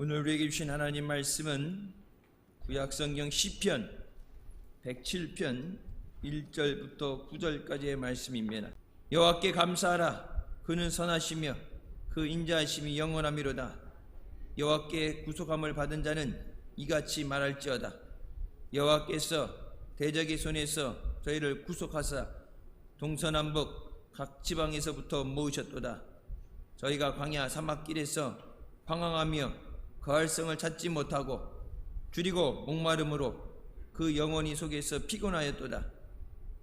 오늘 우리에게 주신 하나님 말씀은 구약성경 시편 107편 1절부터 9절까지의 말씀입니다. 여호와께 감사하라. 그는 선하시며 그 인자하심이 영원하미로다. 여호와께 구속함을 받은 자는 이같이 말할지어다. 여호와께서 대적의 손에서 저희를 구속하사 동서남북 각 지방에서부터 모으셨도다. 저희가 광야 사막길에서 방황하며 거할 성을 찾지 못하고 줄이고 목마름으로 그 영혼이 속에서 피곤하였도다.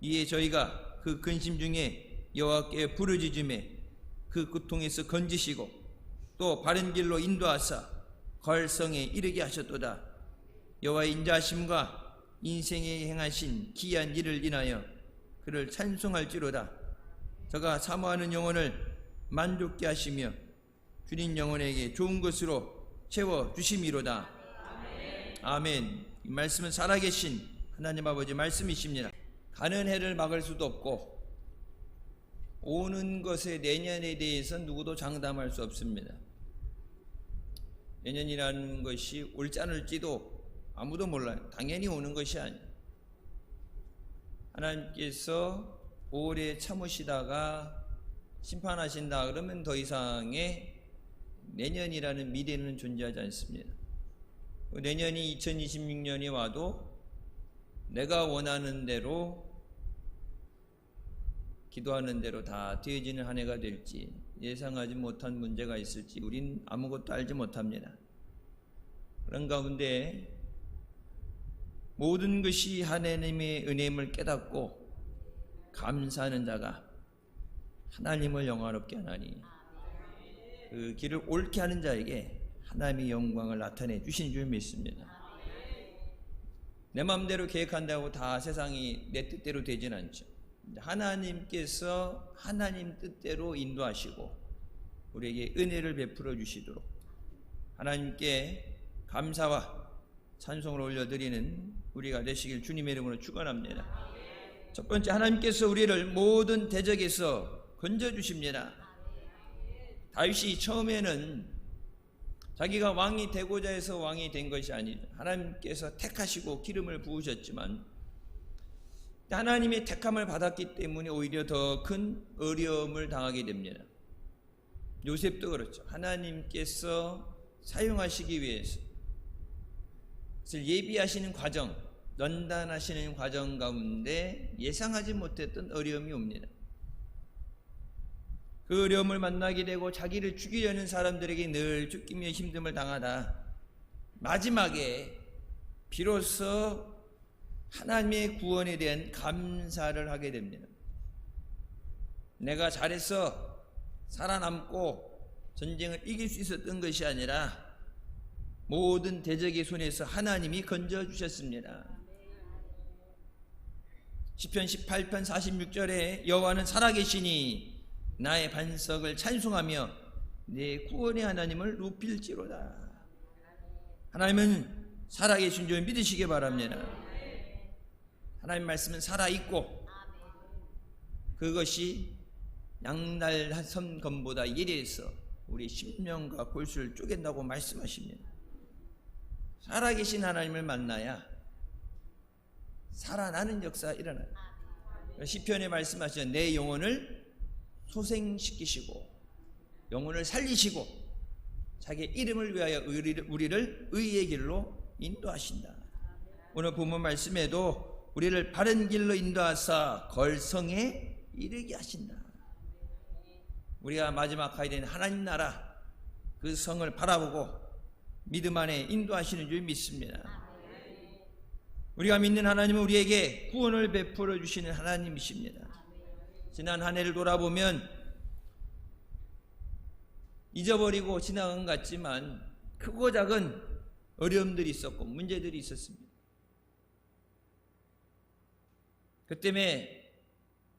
이에 저희가 그 근심 중에 여호와께 부르짖음에 그 고통에서 건지시고 또 바른 길로 인도하사 거할 성에 이르게 하셨도다. 여호와의 인자하심과 인생에 행하신 기이한 일을 인하여 그를 찬송할지로다. 저가 사모하는 영혼을 만족케 하시며 줄인 영혼에게 좋은 것으로 채워주심이로다. 아멘. 이 말씀은 살아계신 하나님 아버지 말씀이십니다. 가는 해를 막을 수도 없고 오는 것의 내년에 대해서 누구도 장담할 수 없습니다. 내년이라는 것이 올지 않을지도 아무도 몰라요. 당연히 오는 것이 아니에요. 하나님께서 오래 참으시다가 심판하신다 그러면 더 이상의 내년이라는 미래는 존재하지 않습니다. 내년이 2026년이 와도 내가 원하는 대로 기도하는 대로 다 되어지는 한 해가 될지 예상하지 못한 문제가 있을지 우린 아무것도 알지 못합니다. 그런 가운데 모든 것이 하나님의 은혜임을 깨닫고 감사하는 자가 하나님을 영화롭게 하나니 그 길을 옳게 하는 자에게 하나님의 영광을 나타내 주신 줄 믿습니다. 내 마음대로 계획한다고 다 세상이 내 뜻대로 되진 않죠. 하나님께서 하나님 뜻대로 인도하시고 우리에게 은혜를 베풀어 주시도록 하나님께 감사와 찬송을 올려드리는 우리가 되시길 주님의 이름으로 축원합니다. 첫 번째, 하나님께서 우리를 모든 대적에서 건져주십니다. 다윗이 처음에는 자기가 왕이 되고자 해서 왕이 된 것이 아니죠. 하나님께서 택하시고 기름을 부으셨지만 하나님의 택함을 받았기 때문에 오히려 더 큰 어려움을 당하게 됩니다. 요셉도 그렇죠. 하나님께서 사용하시기 위해서 예비하시는 과정, 연단하시는 과정 가운데 예상하지 못했던 어려움이 옵니다. 그 어려움을 만나게 되고 자기를 죽이려는 사람들에게 늘 쫓기며 힘듦을 당하다 마지막에 비로소 하나님의 구원에 대한 감사를 하게 됩니다. 내가 잘해서 살아남고 전쟁을 이길 수 있었던 것이 아니라 모든 대적의 손에서 하나님이 건져주셨습니다. 시편 18편 46절에 여호와는 살아계시니 나의 반석을 찬송하며 내 구원의 하나님을 높일지로다. 하나님은 살아계신 줄 믿으시기 바랍니다. 하나님 말씀은 살아있고 그것이 양날 섬검보다 예리해서 우리 심령과 골수를 쪼갠다고 말씀하십니다. 살아계신 하나님을 만나야 살아나는 역사가 일어나요. 시편에 말씀하신 내 영혼을 소생시키시고 영혼을 살리시고 자기의 이름을 위하여 우리를 의의 길로 인도하신다. 오늘 본문 말씀에도 우리를 바른 길로 인도하사 걸성에 이르게 하신다. 우리가 마지막 가야 되는 하나님 나라 그 성을 바라보고 믿음 안에 인도하시는 줄 믿습니다. 우리가 믿는 하나님은 우리에게 구원을 베풀어 주시는 하나님이십니다. 지난 한 해를 돌아보면 잊어버리고 지나간 것 같지만 크고 작은 어려움들이 있었고 문제들이 있었습니다. 그 때문에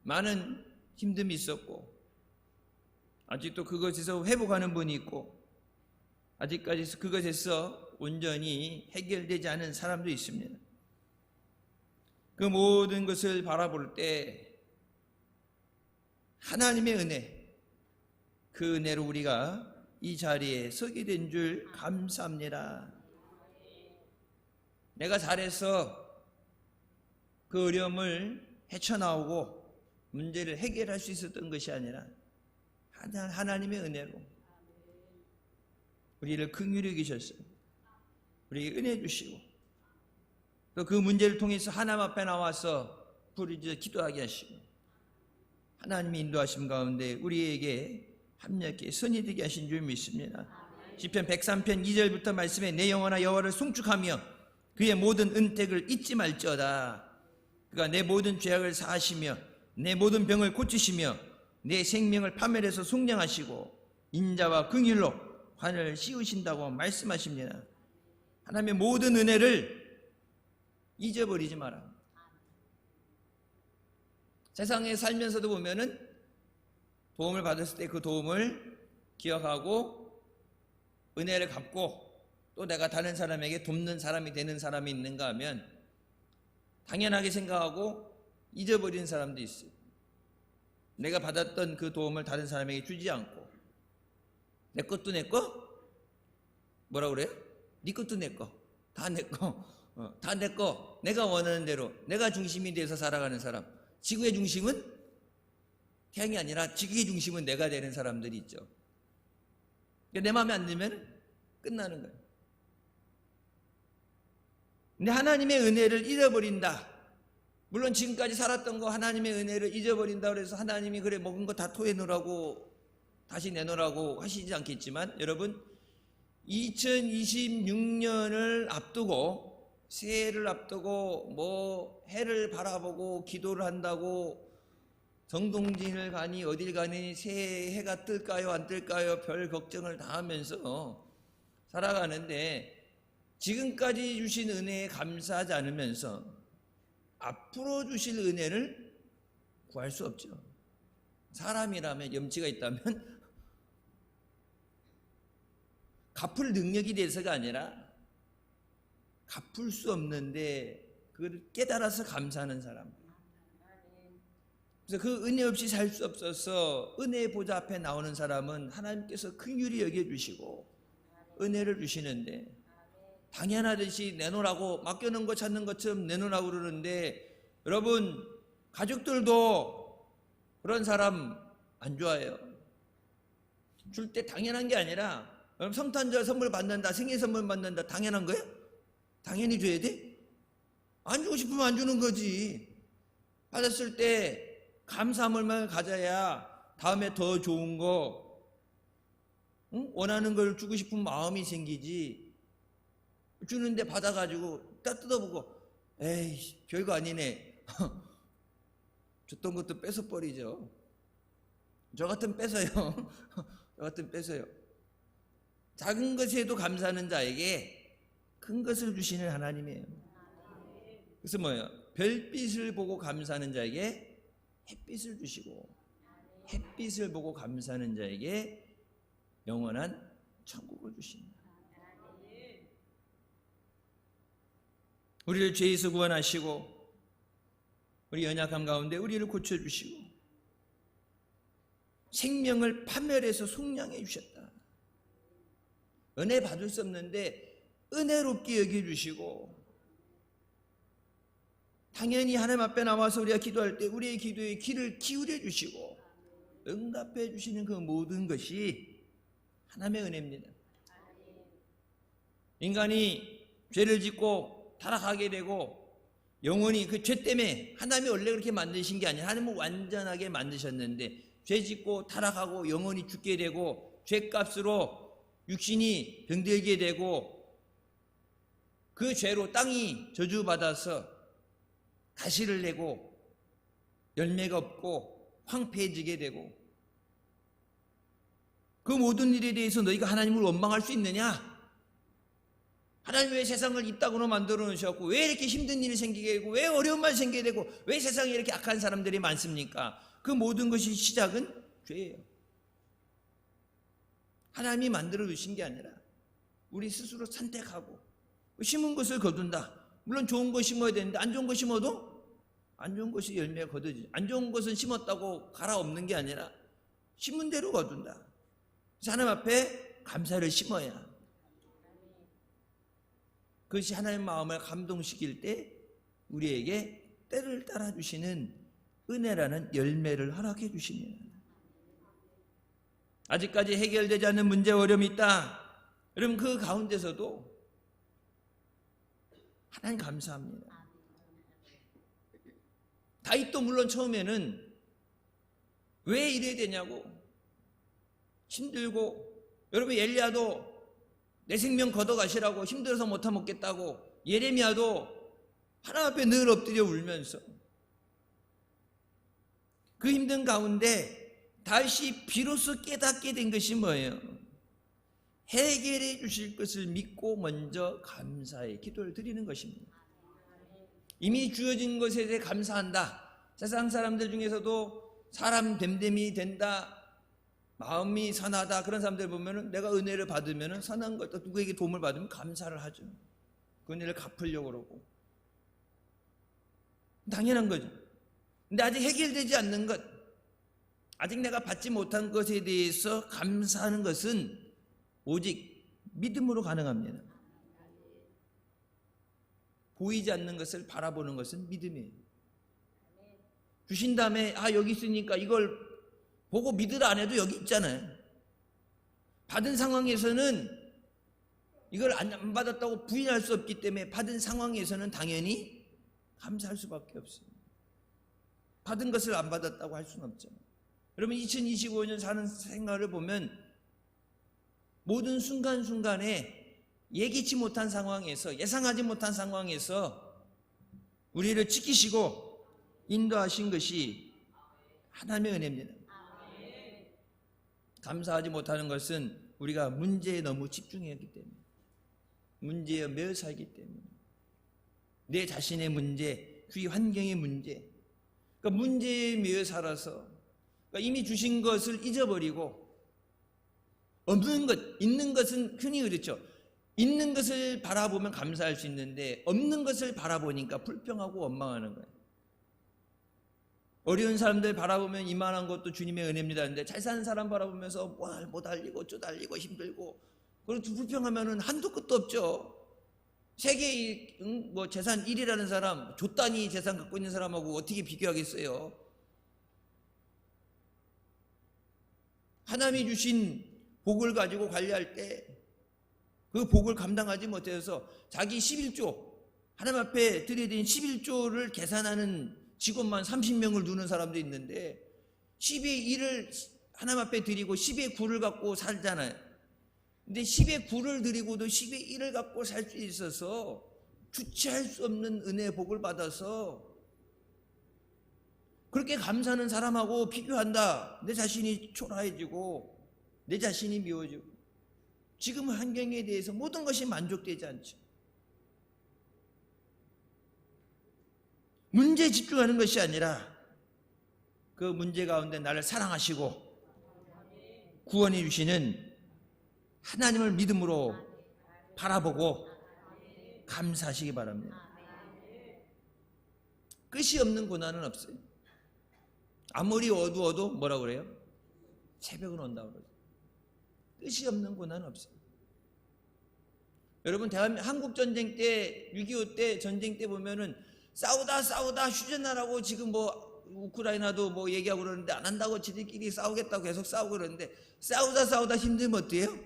많은 힘듦이 있었고 아직도 그것에서 회복하는 분이 있고 아직까지 그것에서 온전히 해결되지 않은 사람도 있습니다. 그 모든 것을 바라볼 때 하나님의 은혜, 그 은혜로 우리가 이 자리에 서게 된 줄 감사합니다. 내가 잘해서 그 어려움을 헤쳐나오고 문제를 해결할 수 있었던 것이 아니라 하나님의 은혜로 우리를 긍휼히 여기셨어요. 우리에게 은혜 주시고 또 그 문제를 통해서 하나님 앞에 나와서 부르짖어 기도하게 하시고 하나님의 인도하심 가운데 우리에게 합력해 선이 되게 하신 줄 믿습니다. 시편 103편 2절부터 말씀에 내 영혼아 여호와를 송축하며 그의 모든 은택을 잊지 말지어다. 그가 내 모든 죄악을 사하시며 내 모든 병을 고치시며 내 생명을 파멸해서 속량하시고 인자와 긍휼로 관을 씌우신다고 말씀하십니다. 하나님의 모든 은혜를 잊어버리지 마라. 세상에 살면서도 보면은 도움을 받았을 때 그 도움을 기억하고 은혜를 갚고 또 내가 다른 사람에게 돕는 사람이 되는 사람이 있는가 하면 당연하게 생각하고 잊어버리는 사람도 있어요. 내가 받았던 그 도움을 다른 사람에게 주지 않고 내 것도 내 거? 뭐라 그래요? 네 것도 내 거. 다 내 거. 다 내 거. 내가 원하는 대로 내가 중심이 돼서 살아가는 사람. 지구의 중심은 태양이 아니라 지구의 중심은 내가 되는 사람들이 있죠. 내 마음에 안 들면 끝나는 거예요. 근데 하나님의 은혜를 잃어버린다. 물론 지금까지 살았던 거 하나님의 은혜를 잊어버린다 그래서 하나님이 그래 먹은 거 다 토해놓으라고 다시 내놓으라고 하시지 않겠지만 여러분 2026년을 앞두고 새해를 앞두고 뭐 해를 바라보고 기도를 한다고 정동진을 가니 어딜 가니 새해 해가 뜰까요 안 뜰까요 별 걱정을 다 하면서 살아가는데 지금까지 주신 은혜에 감사하지 않으면서 앞으로 주실 은혜를 구할 수 없죠. 사람이라면 염치가 있다면 갚을 능력이 돼서가 아니라 갚을 수 없는데 그걸 깨달아서 감사하는 사람. 그래서 그 은혜 없이 살 수 없어서 은혜의 보좌 앞에 나오는 사람은 하나님께서 긍휼히 여겨주시고 은혜를 주시는데 당연하듯이 내놓으라고 맡겨놓은 거 찾는 것처럼 내놓으라고 그러는데 여러분 가족들도 그런 사람 안 좋아해요. 줄 때 당연한 게 아니라 성탄절 선물 받는다 생일 선물 받는다 당연한 거예요? 당연히 줘야 돼? 안 주고 싶으면 안 주는 거지. 받았을 때 감사함을 가져야 다음에 더 좋은 거 원하는 걸 주고 싶은 마음이 생기지. 주는데 받아가지고 딱 뜯어보고 에이 별거 아니네 줬던 것도 뺏어버리죠. 저 같은 뺏어요. 저 같은 뺏어요. 작은 것에도 감사하는 자에게 큰 것을 주시는 하나님이에요. 그래서 뭐예요? 별빛을 보고 감사하는 자에게 햇빛을 주시고 햇빛을 보고 감사하는 자에게 영원한 천국을 주십니다. 우리를 죄에서 구원하시고 우리 연약함 가운데 우리를 고쳐주시고 생명을 파멸해서 속량해 주셨다. 은혜 받을 수 없는데 은혜롭게 여겨주시고 당연히 하나님 앞에 나와서 우리가 기도할 때 우리의 기도에 귀를 기울여 주시고 응답해 주시는 그 모든 것이 하나님의 은혜입니다. 인간이 죄를 짓고 타락하게 되고 영원히 그 죄 때문에 하나님이 원래 그렇게 만드신 게 아니라 하나님은 완전하게 만드셨는데 죄 짓고 타락하고 영원히 죽게 되고 죄값으로 육신이 병들게 되고 그 죄로 땅이 저주받아서 가시를 내고 열매가 없고 황폐해지게 되고 그 모든 일에 대해서 너희가 하나님을 원망할 수 있느냐? 하나님 왜 세상을 이따구로 만들어 놓으셨고 왜 이렇게 힘든 일이 생기게 되고 왜 어려운 말이 생기게 되고 왜 세상에 이렇게 악한 사람들이 많습니까? 그 모든 것이 시작은 죄예요. 하나님이 만들어 두신 게 아니라 우리 스스로 선택하고 심은 것을 거둔다. 물론 좋은 거 심어야 되는데 안 좋은 거 심어도 안 좋은 것이 열매가 거두지. 안 좋은 것은 심었다고 갈아엎는 게 아니라 심은 대로 거둔다. 그래서 하나님 앞에 감사를 심어야 그것이 하나님의 마음을 감동시킬 때 우리에게 때를 따라 주시는 은혜라는 열매를 허락해 주시면, 아직까지 해결되지 않는 문제 어려움이 있다, 그럼 그 가운데서도 하나님 감사합니다. 다윗도 물론 처음에는 왜 이래야 되냐고 힘들고, 여러분 엘리야도 내 생명 걷어가시라고 힘들어서 못하 먹겠다고, 예레미야도 하나님 앞에 늘 엎드려 울면서 그 힘든 가운데 다시 비로소 깨닫게 된 것이 뭐예요? 해결해 주실 것을 믿고 먼저 감사의 기도를 드리는 것입니다. 이미 주어진 것에 대해 감사한다. 세상 사람들 중에서도 사람 됨됨이 된다, 마음이 선하다, 그런 사람들 보면은 내가 은혜를 받으면은 선한 것, 또 누구에게 도움을 받으면 감사를 하죠. 그 은혜를 갚으려고 그러고. 당연한 거죠. 근데 아직 해결되지 않는 것, 아직 내가 받지 못한 것에 대해서 감사하는 것은 오직 믿음으로 가능합니다. 보이지 않는 것을 바라보는 것은 믿음이에요. 주신 다음에 여기 있으니까 이걸 보고 믿으라 안 해도 여기 있잖아요. 받은 상황에서는 이걸 안 받았다고 부인할 수 없기 때문에 받은 상황에서는 당연히 감사할 수밖에 없습니다. 받은 것을 안 받았다고 할 수는 없잖아요. 여러분 2025년 사는 생활을 보면 모든 순간순간에 예기치 못한 상황에서, 예상하지 못한 상황에서 우리를 지키시고 인도하신 것이 하나님의 은혜입니다. 감사하지 못하는 것은 우리가 문제에 너무 집중했기 때문에, 문제에 매여 살기 때문에, 내 자신의 문제, 주위 환경의 문제, 그러니까 문제에 매여 살아서, 그러니까 이미 주신 것을 잊어버리고, 없는 것, 있는 것은 흔히 그렇죠. 있는 것을 바라보면 감사할 수 있는데 없는 것을 바라보니까 불평하고 원망하는 거예요. 어려운 사람들 바라보면 이만한 것도 주님의 은혜입니다 하는데, 잘 사는 사람 바라보면서 못 알리고 쪼 달리고 힘들고 그리고 불평하면은 한도 끝도 없죠. 세계 재산 1위라는 사람, 조 단위 재산 갖고 있는 사람하고 어떻게 비교하겠어요? 하나님이 주신 복을 가지고 관리할 때 그 복을 감당하지 못해서 자기 11조, 하나님 앞에 드려야 되는 11조를 계산하는 직원만 30명을 두는 사람도 있는데 10의 1을 하나님 앞에 드리고 10의 9를 갖고 살잖아요. 근데 10의 9를 드리고도 10의 1을 갖고 살 수 있어서 주체할 수 없는 은혜의 복을 받아서 그렇게 감사하는 사람하고 비교한다. 내 자신이 초라해지고 내 자신이 미워지고 지금 환경에 대해서 모든 것이 만족되지 않죠. 문제에 집중하는 것이 아니라 그 문제 가운데 나를 사랑하시고 구원해 주시는 하나님을 믿음으로 바라보고 감사하시기 바랍니다. 끝이 없는 고난은 없어요. 아무리 어두워도 뭐라고 그래요? 새벽은 온다고 그러죠. 끝이 없는 고난은 없어요. 여러분 한국 전쟁 때, 6.25 때 전쟁 때 보면은 싸우다 휴전하라고 지금 우크라이나도 얘기하고 그러는데 안 한다고 지들끼리 싸우겠다고 계속 싸우고 그러는데, 싸우다 힘들면 어때요?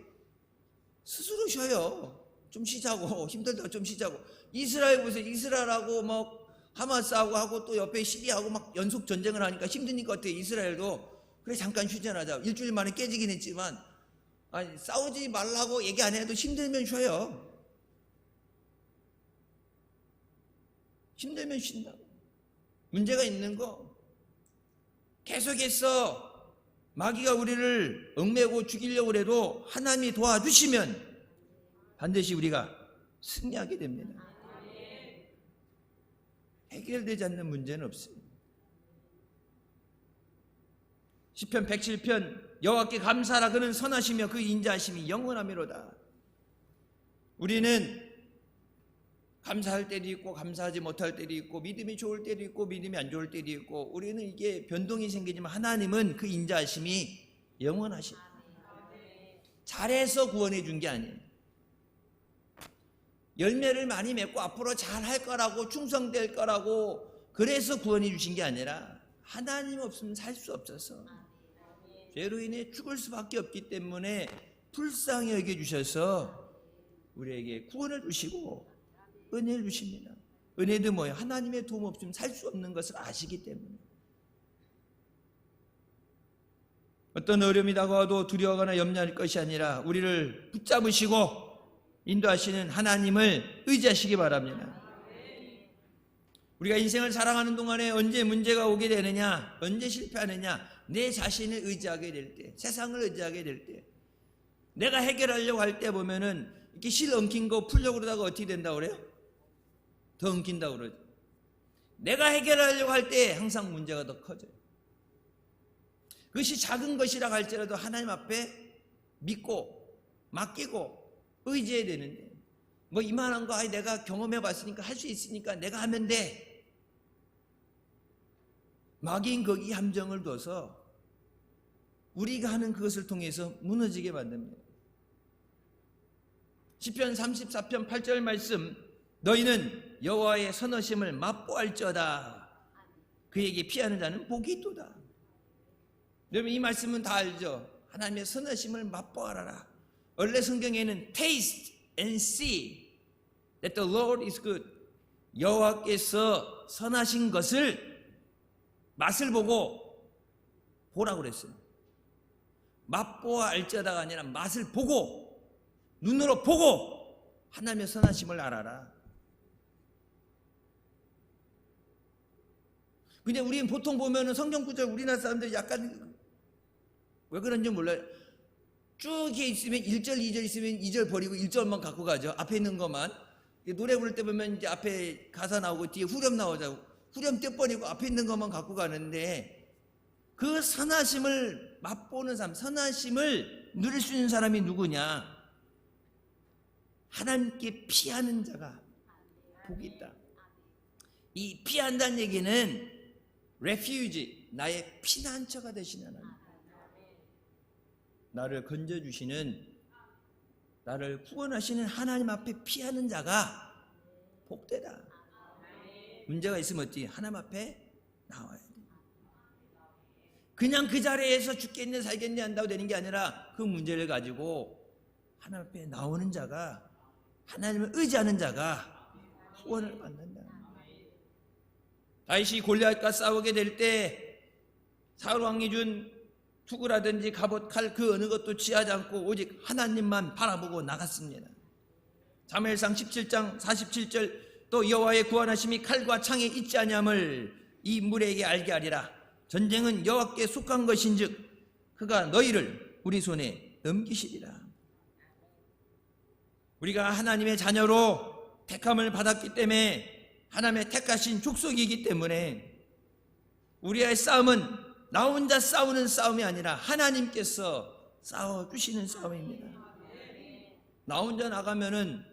스스로 쉬어요. 좀 쉬자고. 힘들다고 좀 쉬자고. 이스라엘 보세요. 이스라엘하고 하마스하고 하고 또 옆에 시리아하고 막 연속 전쟁을 하니까 힘드니까 어때요? 이스라엘도 그래 잠깐 휴전하자. 일주일 만에 깨지긴 했지만 싸우지 말라고 얘기 안 해도 힘들면 쉬어요. 힘들면 쉰다고. 문제가 있는 거 계속해서 마귀가 우리를 얽매고 죽이려고 해도 하나님이 도와주시면 반드시 우리가 승리하게 됩니다. 해결되지 않는 문제는 없어요. 시편 107편 여호와께 감사하라. 그는 선하시며 그 인자하심이 영원하미로다. 우리는 감사할 때도 있고 감사하지 못할 때도 있고, 믿음이 좋을 때도 있고 믿음이 안 좋을 때도 있고, 우리는 이게 변동이 생기지만 하나님은 그 인자하심이 영원하십니다. 잘해서 구원해 준 게 아니에요. 열매를 많이 맺고 앞으로 잘할 거라고, 충성될 거라고 그래서 구원해 주신 게 아니라 하나님 없으면 살 수 없어서 죄로 인해 죽을 수밖에 없기 때문에 불쌍히 여겨주셔서 우리에게 구원을 주시고 은혜를 주십니다. 은혜도 뭐예요? 하나님의 도움 없으면 살 수 없는 것을 아시기 때문에. 어떤 어려움이 다가와도 두려워하거나 염려할 것이 아니라 우리를 붙잡으시고 인도하시는 하나님을 의지하시기 바랍니다. 우리가 인생을 살아가는 동안에 언제 문제가 오게 되느냐, 언제 실패하느냐, 내 자신을 의지하게 될 때, 세상을 의지하게 될 때, 내가 해결하려고 할 때 보면은 이렇게 실 엉킨 거 풀려고 그러다가 어떻게 된다고 그래요? 더 엉킨다고 그러죠. 내가 해결하려고 할 때 항상 문제가 더 커져요. 그것이 작은 것이라 할지라도 하나님 앞에 믿고 맡기고 의지해야 되는데, 뭐 이만한 거 내가 경험해 봤으니까 할 수 있으니까 내가 하면 돼. 마귀인 거기 함정을 둬서 우리가 하는 그것을 통해서 무너지게 만듭니다. 시편 34편 8절 말씀, 너희는 여호와의 선하심을 맛보알지어다. 그에게 피하는 자는 복이 있도다. 여러분 이 말씀은 다 알죠? 하나님의 선하심을 맛보아라. 원래 성경에는 taste and see that the Lord is good. 여호와께서 선하신 것을 맛을 보고 보라고 그랬어요. 맛보아 알지어다가 아니라 맛을 보고, 눈으로 보고 하나님의 선하심을 알아라. 근데 우리는 보통 보면은 성경 구절 우리나라 사람들이 약간 왜 그런지 몰라요. 쭉 이렇게 있으면 1절, 2절 있으면 2절 버리고 1절만 갖고 가죠. 앞에 있는 것만. 노래 부를 때 보면 이제 앞에 가사 나오고 뒤에 후렴 나오자고. 후렴 떼버리고 앞에 있는 것만 갖고 가는데, 그 선하심을 맛보는 사람, 선하심을 누릴 수 있는 사람이 누구냐? 하나님께 피하는 자가 복이 있다. 이 피한다는 얘기는 refuge, 나의 피난처가 되시는 하나님, 나를 건져주시는, 나를 구원하시는 하나님 앞에 피하는 자가 복되다. 문제가 있으면 어찌? 하나님 앞에 나와야 돼. 그냥 그 자리에서 죽겠네 살겠네 한다고 되는 게 아니라 그 문제를 가지고 하나님 앞에 나오는 자가, 하나님을 의지하는 자가 구원을 받는다. 다윗이 골리앗과 싸우게 될 때 사울 왕이 준 투구라든지 갑옷, 칼 그 어느 것도 취하지 않고 오직 하나님만 바라보고 나갔습니다. 사무엘상 17장 47절, 또 여호와의 구원하심이 칼과 창에 있지 아니함을 이 무리에게 알게 하리라. 전쟁은 여호와께 속한 것인즉 그가 너희를 우리 손에 넘기시리라. 우리가 하나님의 자녀로 택함을 받았기 때문에, 하나님의 택하신 족속이기 때문에 우리의 싸움은 나 혼자 싸우는 싸움이 아니라 하나님께서 싸워주시는 싸움입니다. 나 혼자 나가면은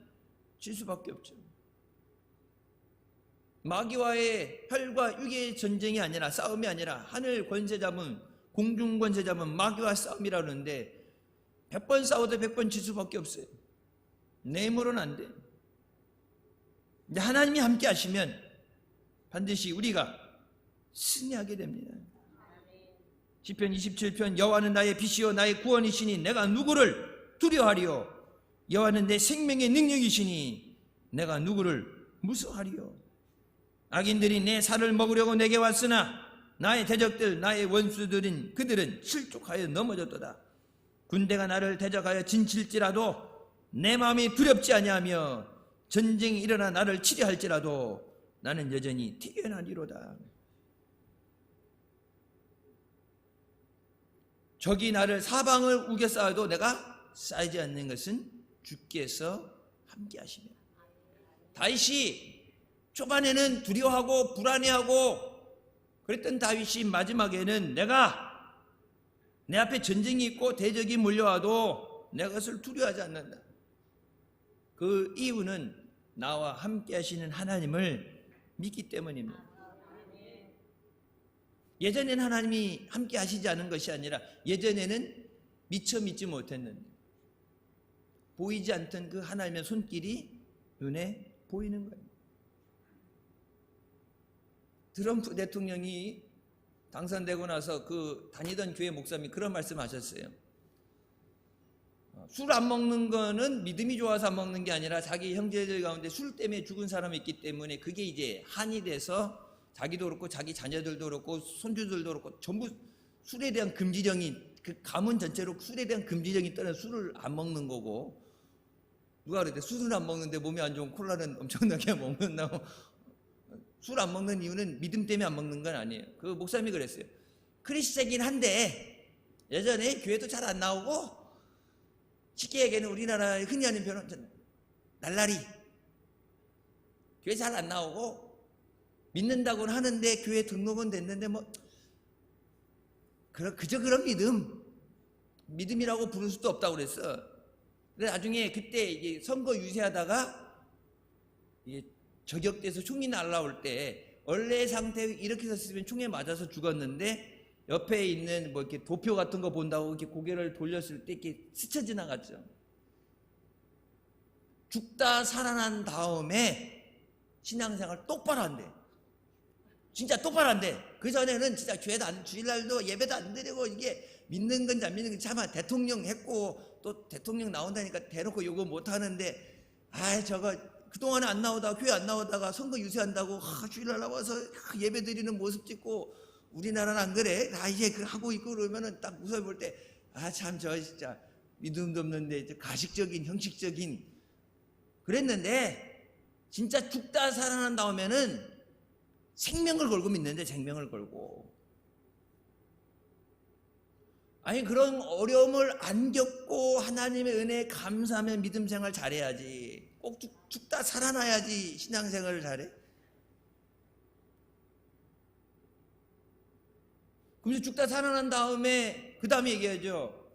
질 수밖에 없죠. 마귀와의 혈과 육의 전쟁이 아니라, 싸움이 아니라 하늘 권세 잡은, 공중 권세 잡은 마귀와 싸움이라 그러는데 100번 싸워도 100번 질 수밖에 없어요. 내 힘으로는 안 돼. 근데 하나님이 함께 하시면 반드시 우리가 승리하게 됩니다. 시편 27편, 여호와는 나의 빛이요 나의 구원이시니 내가 누구를 두려워하리요. 여호와는 내 생명의 능력이시니 내가 누구를 무서워하리요. 악인들이 내 살을 먹으려고 내게 왔으나 나의 대적들, 나의 원수들인 그들은 실족하여 넘어졌도다. 군대가 나를 대적하여 진칠지라도 내 마음이 두렵지 아니하며 전쟁이 일어나 나를 치려할지라도 나는 여전히 태어나리로다. 적이 나를 사방을 우겨싸도 내가 쌓이지 않는 것은 주께서 함께 하시며. 다윗이 초반에는 두려워하고 불안해하고 그랬던 다윗이 마지막에는 내가 내 앞에 전쟁이 있고 대적이 몰려와도 내가 그것을 두려워하지 않는다. 그 이유는 나와 함께 하시는 하나님을 믿기 때문입니다. 예전에는 하나님이 함께 하시지 않은 것이 아니라 예전에는 미처 믿지 못했는데 보이지 않던 그 하나님의 손길이 눈에 보이는 거예요. 트럼프 대통령이 당선되고 나서 그 다니던 교회 목사님이 그런 말씀하셨어요. 술 안 먹는 거는 믿음이 좋아서 안 먹는 게 아니라 자기 형제들 가운데 술 때문에 죽은 사람이 있기 때문에 그게 이제 한이 돼서 자기도 그렇고 자기 자녀들도 그렇고 손주들도 그렇고 전부 술에 대한 금지령이, 그 가문 전체로 술에 대한 금지령이 떠나 술을 안 먹는 거고, 누가 그랬대? 술은 안 먹는데 몸이 안 좋은 콜라는 엄청나게 먹는다고. 술 안 먹는 이유는 믿음 때문에 안 먹는 건 아니에요. 그 목사님이 그랬어요. 크리스찬이긴 한데 예전에 교회도 잘 안 나오고, 쉽게 얘기하면 우리나라에 흔히 하는 표현은 날라리, 교회 잘 안 나오고 믿는다고는 하는데 교회 등록은 됐는데 뭐 그저 그런 믿음이라고 부를 수도 없다고 그랬어. 그래서 나중에 그때 이제 선거 유세하다가 이게 저격돼서 총이 날라올 때 원래 상태 이렇게 섰으면 총에 맞아서 죽었는데 옆에 있는 뭐 이렇게 도표 같은 거 본다고 이렇게 고개를 돌렸을 때 이렇게 스쳐 지나갔죠. 죽다 살아난 다음에 신앙생활 똑바로 한대. 진짜 똑바로 한대. 그 전에는 진짜 교회도 주일날도 예배도 안 드리고, 이게 믿는 건지 안 믿는 건지, 차마 대통령 했고 또 대통령 나온다니까 대놓고 요거 못 하는데, 저거 그동안에 안 나오다가 교회 안 나오다가 선거 유세한다고 주일날 나와서 예배 드리는 모습 찍고, 우리나라는 안 그래? 이제 하고 있고 그러면은 딱 무서워 볼 때, 참 저 진짜 믿음도 없는데 가식적인 형식적인 그랬는데, 진짜 죽다 살아난 다음에는 생명을 걸고 믿는데, 생명을 걸고. 그런 어려움을 안 겪고 하나님의 은혜에 감사하며 믿음 생활 잘해야지. 꼭 죽다 살아나야지 신앙생활을 잘해. 그래서 죽다 살아난 다음에 그 다음에 얘기하죠.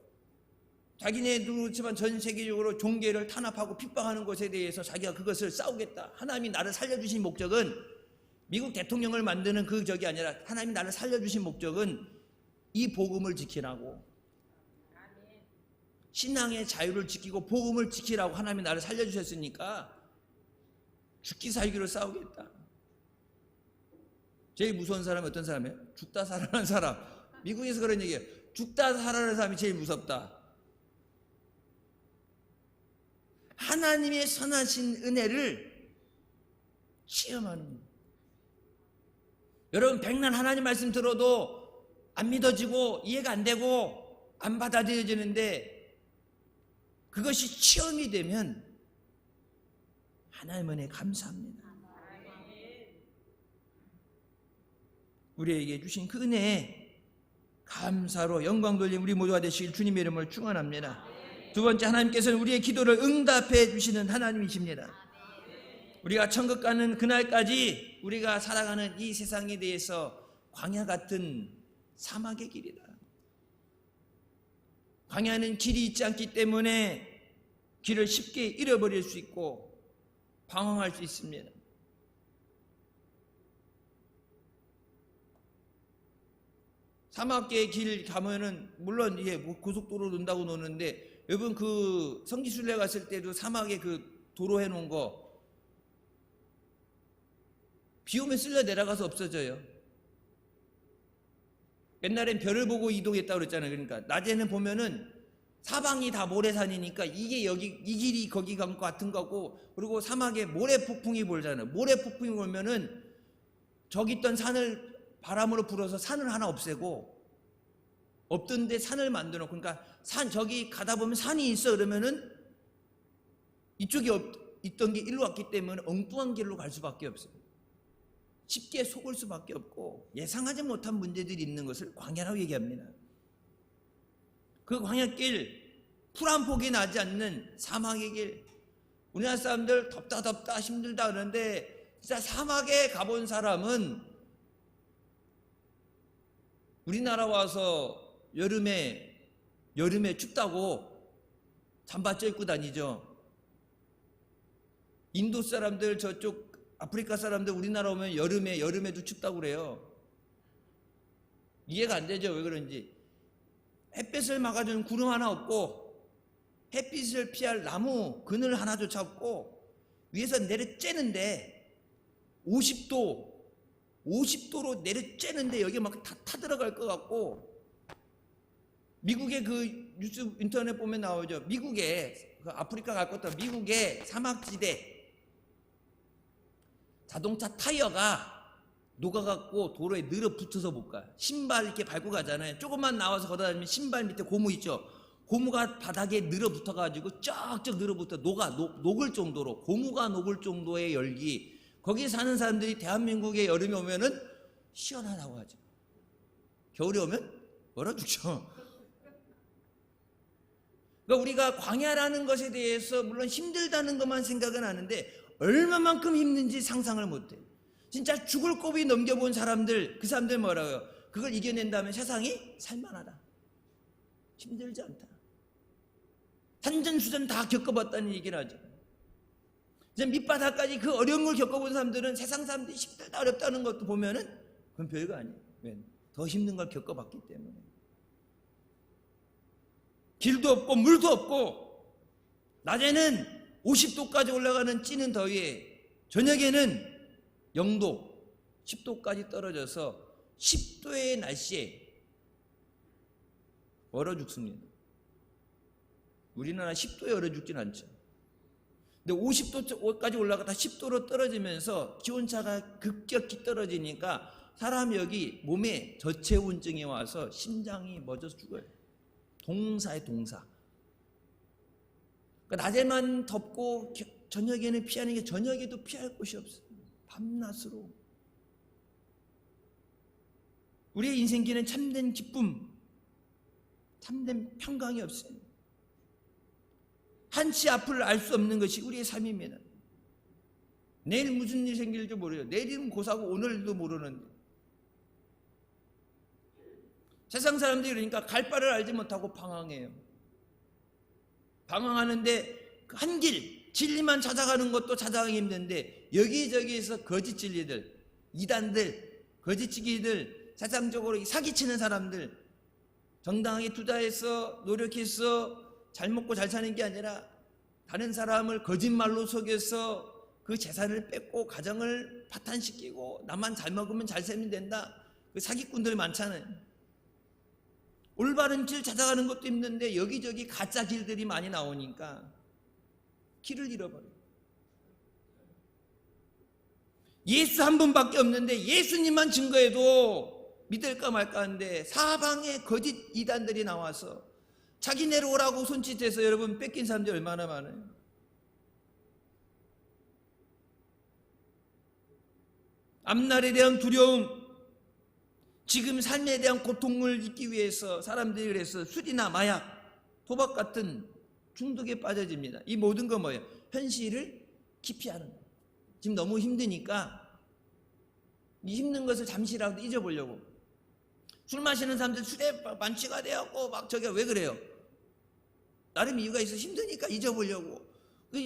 자기네도 그렇지만 전 세계적으로 종교를 탄압하고 핍박하는 것에 대해서 자기가 그것을 싸우겠다. 하나님이 나를 살려주신 목적은 미국 대통령을 만드는 그 적이 아니라, 하나님이 나를 살려주신 목적은 이 복음을 지키라고, 신앙의 자유를 지키고 복음을 지키라고 하나님이 나를 살려주셨으니까 죽기 살기로 싸우겠다. 제일 무서운 사람이 어떤 사람이에요? 죽다 살아난 사람. 미국에서 그런 얘기예요. 죽다 살아난 사람이 제일 무섭다. 하나님의 선하신 은혜를 체험하는 거예요. 여러분, 백날 하나님 말씀 들어도 안 믿어지고 이해가 안 되고 안 받아들여지는데, 그것이 체험이 되면 하나님 은혜에 감사합니다. 우리에게 주신 그 은혜에 감사로 영광 돌림 우리 모두가 되시길 주님의 이름을 축원합니다. 두 번째, 하나님께서는 우리의 기도를 응답해 주시는 하나님이십니다. 우리가 천국 가는 그날까지 우리가 살아가는 이 세상에 대해서 광야 같은 사막의 길이다. 광야는 길이 있지 않기 때문에 길을 쉽게 잃어버릴 수 있고 방황할 수 있습니다. 사막의 길 가면은 물론 이게 고속도로 논다고 노는데, 여러분 그 성지순례 갔을 때도 사막에 그 도로 해놓은 거 비 오면 쓸려 내려가서 없어져요. 옛날엔 별을 보고 이동했다고 그랬잖아요. 그러니까 낮에는 보면은 사방이 다 모래산이니까 이게 여기 이 길이 거기 간 것 같은 거고, 그리고 사막에 모래 폭풍이 불잖아요. 모래 폭풍이 불면은 저기 있던 산을 바람으로 불어서 산을 하나 없애고 없던데 산을 만들어 놓고, 그러니까 산 저기 가다 보면 산이 있어 그러면은 이쪽에 있던 게 일로 왔기 때문에 엉뚱한 길로 갈 수밖에 없어요. 쉽게 속을 수밖에 없고 예상하지 못한 문제들이 있는 것을 광야라고 얘기합니다. 그 광야길, 풀 한 폭이 나지 않는 사막의 길. 우리나라 사람들 덥다 힘들다 그러는데, 진짜 사막에 가본 사람은 우리나라 와서 여름에 춥다고 잠바쪄 입고 다니죠. 인도 사람들, 저쪽 아프리카 사람들 우리나라 오면 여름에도 춥다고 그래요. 이해가 안 되죠. 왜 그런지. 햇볕을 막아주는 구름 하나 없고 햇빛을 피할 나무 그늘 하나조차 없고 위에서 내려 쬐는데 50도로 내려 쬐는데 여기 막 다 타들어갈 것 같고, 미국의 그 뉴스 인터넷 보면 나오죠. 미국의 그 아프리카 갈 것도 미국의 사막지대 자동차 타이어가 녹아갖고 도로에 늘어붙어서 못 가요. 신발 이렇게 밟고 가잖아요. 조금만 나와서 걸어다니면 신발 밑에 고무 있죠. 고무가 바닥에 늘어붙어가지고 쩍쩍 늘어붙어 녹을 정도로, 고무가 녹을 정도의 열기. 거기 사는 사람들이 대한민국에 여름이 오면은 시원하다고 하죠. 겨울이 오면 얼어 죽죠. 그러니까 우리가 광야라는 것에 대해서 물론 힘들다는 것만 생각은 하는데 얼마만큼 힘든지 상상을 못해요. 진짜 죽을 고비 넘겨본 사람들, 그 사람들 뭐라고요? 그걸 이겨낸다면 세상이 살만하다. 힘들지 않다. 산전수전 다 겪어봤다는 얘기를 하죠. 이제 밑바닥까지 그 어려운 걸 겪어본 사람들은 세상 사람들이 힘들다 어렵다는 것도 보면은 그건 별거 아니에요. 왜? 더 힘든 걸 겪어봤기 때문에. 길도 없고 물도 없고, 낮에는 50도까지 올라가는 찌는 더위에 저녁에는 0도, 10도까지 떨어져서 10도의 날씨에 얼어 죽습니다. 우리나라 10도에 얼어 죽진 않죠. 근데 50도까지 올라가다 10도로 떨어지면서 기온차가 급격히 떨어지니까 사람 여기 몸에 저체온증이 와서 심장이 멎어서 죽어요. 동사의 동사. 그러니까 낮에만 덥고 저녁에는 피하는 게, 저녁에도 피할 곳이 없어요. 밤낮으로. 우리의 인생길은 참된 기쁨, 참된 평강이 없어요. 한치 앞을 알 수 없는 것이 우리의 삶입니다. 내일 무슨 일 생길지 모르요. 내일은 고사고 오늘도 모르는데. 세상 사람들이 그러니까 갈 바를 알지 못하고 방황해요. 방황하는데 한 길, 진리만 찾아가는 것도 찾아가기 힘든데 여기저기에서 거짓 진리들, 이단들, 거짓치기들, 세상적으로 사기치는 사람들, 정당하게 투자해서 노력해서 잘 먹고 잘 사는 게 아니라 다른 사람을 거짓말로 속여서 그 재산을 뺏고 가정을 파탄시키고 나만 잘 먹으면 잘 살면 된다. 그 사기꾼들 많잖아요. 올바른 길 찾아가는 것도 힘든데 여기저기 가짜 길들이 많이 나오니까 길을 잃어버려요. 예수 한 분밖에 없는데 예수님만 증거해도 믿을까 말까 하는데 사방에 거짓 이단들이 나와서 자기네로 오라고 손짓해서 여러분 뺏긴 사람들이 얼마나 많아요. 앞날에 대한 두려움, 지금 삶에 대한 고통을 잊기 위해서 사람들이 그래서 술이나 마약, 도박 같은 중독에 빠져집니다. 이 모든 건 뭐예요? 현실을 기피하는 거예요. 지금 너무 힘드니까 이 힘든 것을 잠시라도 잊어보려고. 술 마시는 사람들 술에 만취가 되었고 막 저게 왜 그래요? 나름 이유가 있어. 힘드니까 잊어보려고.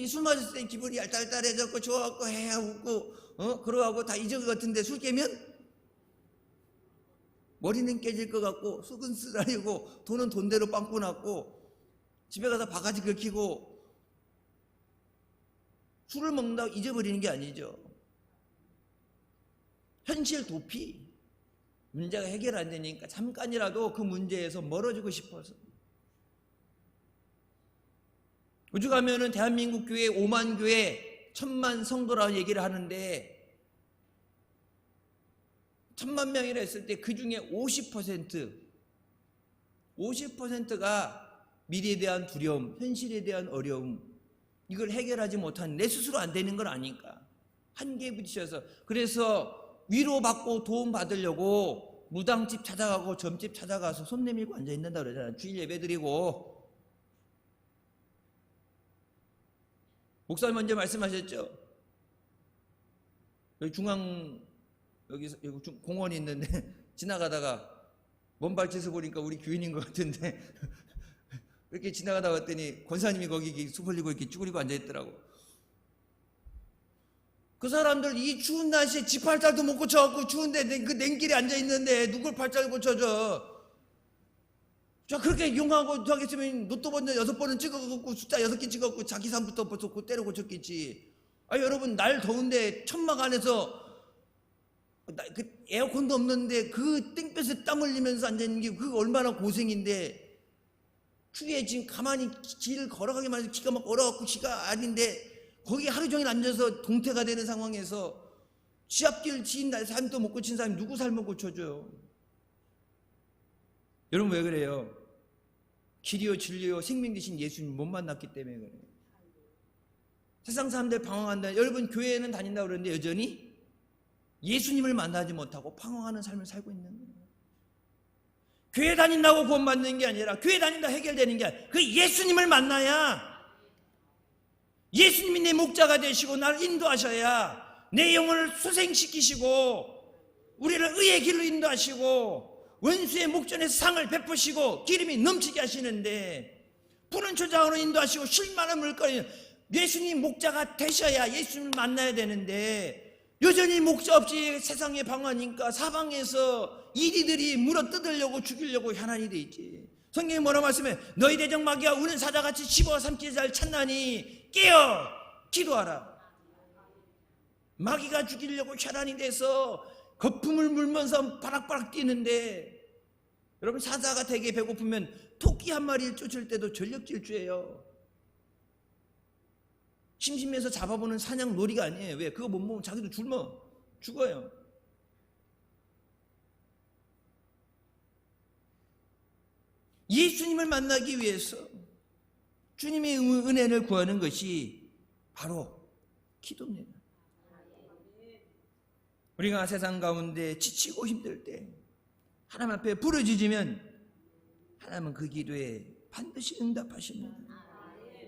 술 마셨을 때 기분이 얄딸딸해졌고 좋아갖고 해야 웃고 그러고 다 잊을 것 같은데 술 깨면 머리는 깨질 것 같고 속은 쓰라리고 돈은 돈대로 빵꾸 났고 집에 가서 바가지 긁히고. 술을 먹는다고 잊어버리는 게 아니죠. 현실 도피. 문제가 해결 안 되니까 잠깐이라도 그 문제에서 멀어지고 싶어서. 우주 가면은 대한민국 교회 5만 교회 1000만 성도라는 얘기를 하는데 1000만 명이라 했을 때 그 중에 50%가 미래에 대한 두려움, 현실에 대한 어려움, 이걸 해결하지 못한, 내 스스로 안 되는 걸 아니까 한계에 부딪혀서. 그래서 위로받고 도움 받으려고 무당집 찾아가고 점집 찾아가서 손 내밀고 앉아있는다 그러잖아요. 주일 예배 드리고. 목사님 먼저 말씀하셨죠. 여기 여기 공원이 있는데 지나가다가 먼 발치에서 보니까 우리 교인인 것 같은데 이렇게 지나가다 봤더니 권사님이 거기 수 벌리고 이렇게 쭈그리고 앉아있더라고. 그 사람들 이 추운 날씨에 지 팔자도 못 고쳐갖고 추운데 그 냉길에 앉아있는데 누굴 팔자를 고쳐줘. 저 그렇게 용하고 하겠으면 로또 번호 6번은 찍어갖고 숫자 6개 찍어갖고 자기 삶부터 벌써 때리고 쳤겠지. 여러분, 날 더운데 천막 안에서 그 에어컨도 없는데 그 땡볕에 땀 흘리면서 앉아있는 게 그거 얼마나 고생인데, 추위에 지금 가만히 길을 걸어가기만 해도 기가 막 얼어갖고 기가 아닌데 거기 하루 종일 앉아서 동태가 되는 상황에서 지 앞길 지인 삶도 못 고친 사람이 누구 삶을 고쳐줘요? 여러분, 왜 그래요? 길이요 진리요 생명 되신 예수님 못 만났기 때문에 그래요. 세상 사람들 방황한다. 여러분, 교회에는 다닌다고 그러는데 여전히 예수님을 만나지 못하고 방황하는 삶을 살고 있는 거예요. 교회 다닌다고 구원받는 게 아니라, 교회 다닌다 해결되는 게 아니라 그 예수님을 만나야, 예수님이 내 목자가 되시고 나를 인도하셔야 내 영혼을 소생시키시고 우리를 의의 길로 인도하시고 원수의 목전에서 상을 베푸시고 기름이 넘치게 하시는데, 푸른 초장으로 인도하시고 쉴만한 물거리, 예수님 목자가 되셔야 예수님을 만나야 되는데, 여전히 목자 없이 세상에 방황하니까 사방에서 이리들이 물어뜯으려고 죽이려고 현안이 돼 있지. 성경이 뭐라 말씀해? 너희 대적 마귀가 우는 사자같이 씹어 삼키지 잘 찾나니 깨어 기도하라. 마귀가 죽이려고 혈안이 돼서 거품을 물면서 바락바락 뛰는데, 여러분, 사자가 되게 배고프면 토끼 한 마리를 쫓을 때도 전력질주예요. 심심해서 잡아보는 사냥 놀이가 아니에요. 왜? 그거 못 먹으면 자기도 굶어 죽어요. 예수님을 만나기 위해서 주님의 은혜를 구하는 것이 바로 기도입니다. 우리가 세상 가운데 지치고 힘들 때 하나님 앞에 부르짖으면 하나님은 그 기도에 반드시 응답하십니다.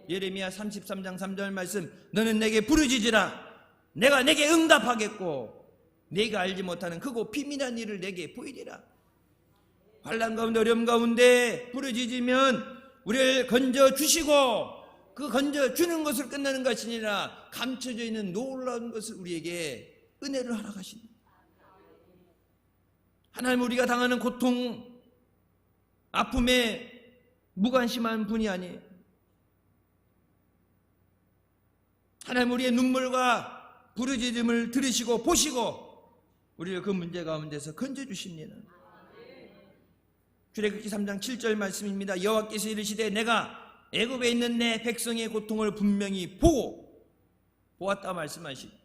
예레미야 33장 3절 말씀, 너는 내게 부르짖으라 내가 내게 응답하겠고 내가 알지 못하는 크고 비밀한 일을 내게 보이리라. 환난 가운데 어려움 가운데 부르짖으면 우리를 건져주시고, 그 건져주는 것을 끝나는 것이 아니라 감춰져 있는 놀라운 것을 우리에게 은혜를 허락하십니다. 하나님, 우리가 당하는 고통, 아픔에 무관심한 분이 아니에요. 하나님, 우리의 눈물과 부르짖음을 들으시고 보시고 우리를 그 문제 가운데서 건져주십니다. 출애굽기 3장 7절 말씀입니다. 여호와께서 이르시되 내가 애굽에 있는 내 백성의 고통을 분명히 보았다 말씀하시고,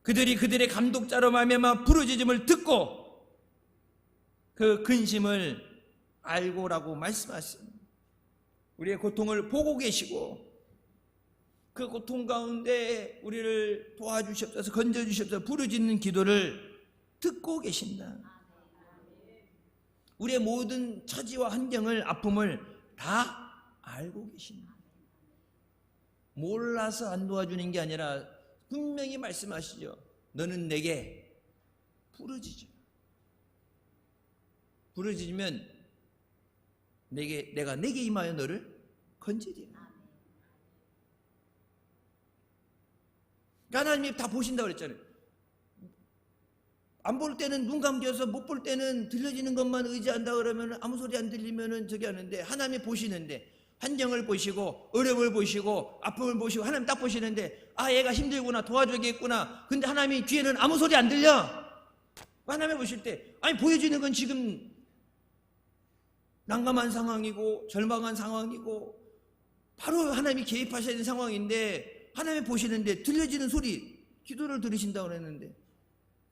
그들이 그들의 감독자로 말미암아 부르짖음을 듣고 그 근심을 알고라고 말씀하십니다. 우리의 고통을 보고 계시고 그 고통 가운데 우리를 도와주시옵소서, 건져주시옵소서 부르짖는 기도를 듣고 계신다. 우리의 모든 처지와 환경을, 아픔을 다 알고 계십니다. 몰라서 안 도와주는 게 아니라 분명히 말씀하시죠. 너는 내게 부르짖으라. 부르짖으면 내가 내게 임하여 너를 건지리라. 하나님이 다 보신다고 그랬잖아요. 안 볼 때는 눈 감겨서, 못 볼 때는 들려지는 것만 의지한다 그러면 아무 소리 안 들리면은 저기 하는데, 하나님이 보시는데, 환경을 보시고 어려움을 보시고 아픔을 보시고 하나님 딱 보시는데, 아, 얘가 힘들구나, 도와줘야겠구나. 근데 하나님이 뒤에는 아무 소리 안 들려. 하나님이 보실 때, 아니, 보여지는 건 지금 난감한 상황이고 절망한 상황이고 바로 하나님이 개입하셔야 되는 상황인데, 하나님이 보시는데 들려지는 소리, 기도를 들으신다고 그랬는데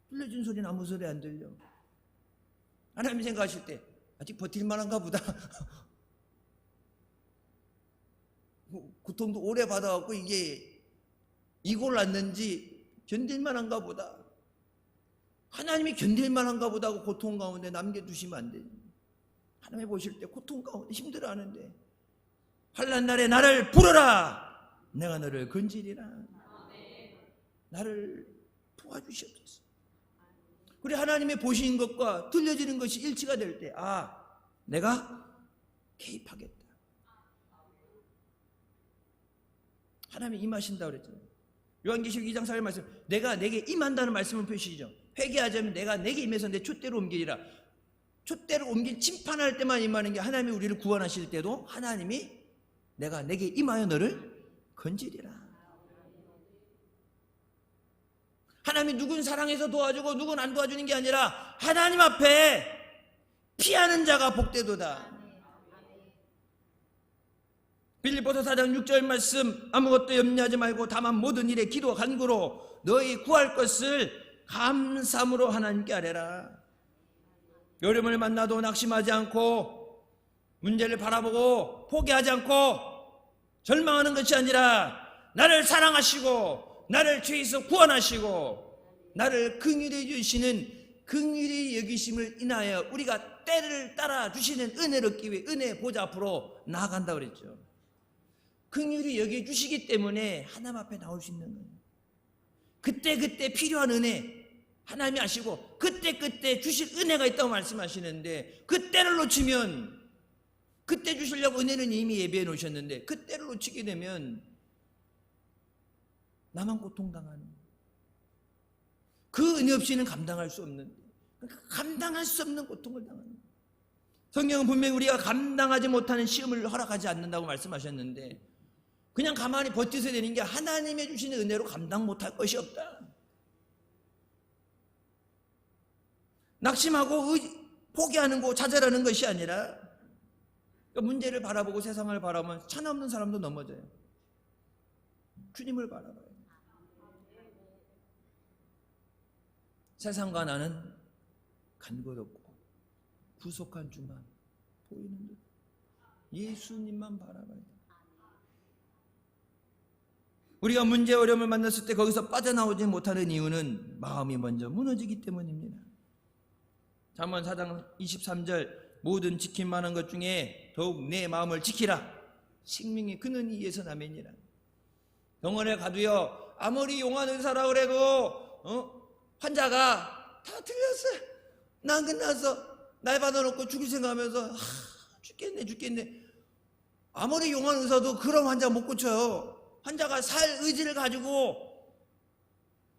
들려진 소리는 아무 소리 안 들려. 하나님이 생각하실 때 아직 버틸만한가 보다. 고통도 오래 받아갖고 이게 이골 났는지 견딜만한가 보다. 하나님이 견딜만한가 보다 하고 고통 가운데 남겨두시면 안 돼요. 하나님이 보실 때 고통 가운데 힘들어하는데, 환난 날에 나를 부르라 내가 너를 건지리라. 나를 도와주시옵소서. 그래, 하나님의 보시는 것과 들려지는 것이 일치가 될 때, 아, 내가 개입하겠다. 하나님이 임하신다고 그랬잖아요. 요한계시록 2장 4절 말씀, 내가 내게 임한다는 말씀을 표시죠. 회개하자면 내가 내게 임해서 내 촛대로 옮기리라. 촛대를 옮긴 심판할 때만 임하는 게 하나님이 우리를 구원하실 때도 하나님이 내가 내게 임하여 너를 건지리라. 하나님이 누군 사랑해서 도와주고 누군 안 도와주는 게 아니라 하나님 앞에 피하는 자가 복되도다. 빌립보서 4장 6절 말씀, 아무것도 염려하지 말고 다만 모든 일에 기도와 간구로 너희 구할 것을 감사함으로 하나님께 아뢰라. 어려움을 만나도 낙심하지 않고 문제를 바라보고 포기하지 않고 절망하는 것이 아니라 나를 사랑하시고 나를 죄에서 구원하시고 나를 긍휼히 여기시는 긍휼히 여기심을 인하여 우리가 때를 따라 주시는 은혜를 얻기 위해 은혜 보좌 앞으로 나아간다고 그랬죠. 긍휼히 여겨주시기 때문에 하나님 앞에 나올 수 있는 거예요. 그때 필요한 은혜 하나님이 아시고 그때 주실 은혜가 있다고 말씀하시는데 그때를 놓치면, 그때 주시려고 은혜는 이미 예비해 놓으셨는데 그때를 놓치게 되면 나만 고통당하는, 그 은혜 없이는 감당할 수 없는, 감당할 수 없는 고통을 당하는. 성경은 분명히 우리가 감당하지 못하는 시험을 허락하지 않는다고 말씀하셨는데 그냥 가만히 버티셔야 되는 게 하나님의 주시는 은혜로 감당 못할 것이 없다. 낙심하고 포기하는 거 좌절하는 것이 아니라 문제를 바라보고 세상을 바라보면 차나 없는 사람도 넘어져요. 주님을 바라봐요. 세상과 나는 간것없고 구속한 주만 보이는 듯 예수님만 바라봐야 돼. 우리가 문제 어려움을 만났을 때 거기서 빠져나오지 못하는 이유는 마음이 먼저 무너지기 때문입니다. 잠언 4장 23절, 모든 지킬 만한 것 중에 더욱 내 마음을 지키라. 생명이 그는 이에서 나매니라. 병원에 가도요, 아무리 용한 의사라 그래도 환자가 다 틀렸어요. 난 끝나서 날 받아놓고 죽을 생각하면서 죽겠네. 아무리 용한 의사도 그런 환자 못 고쳐요. 환자가 살 의지를 가지고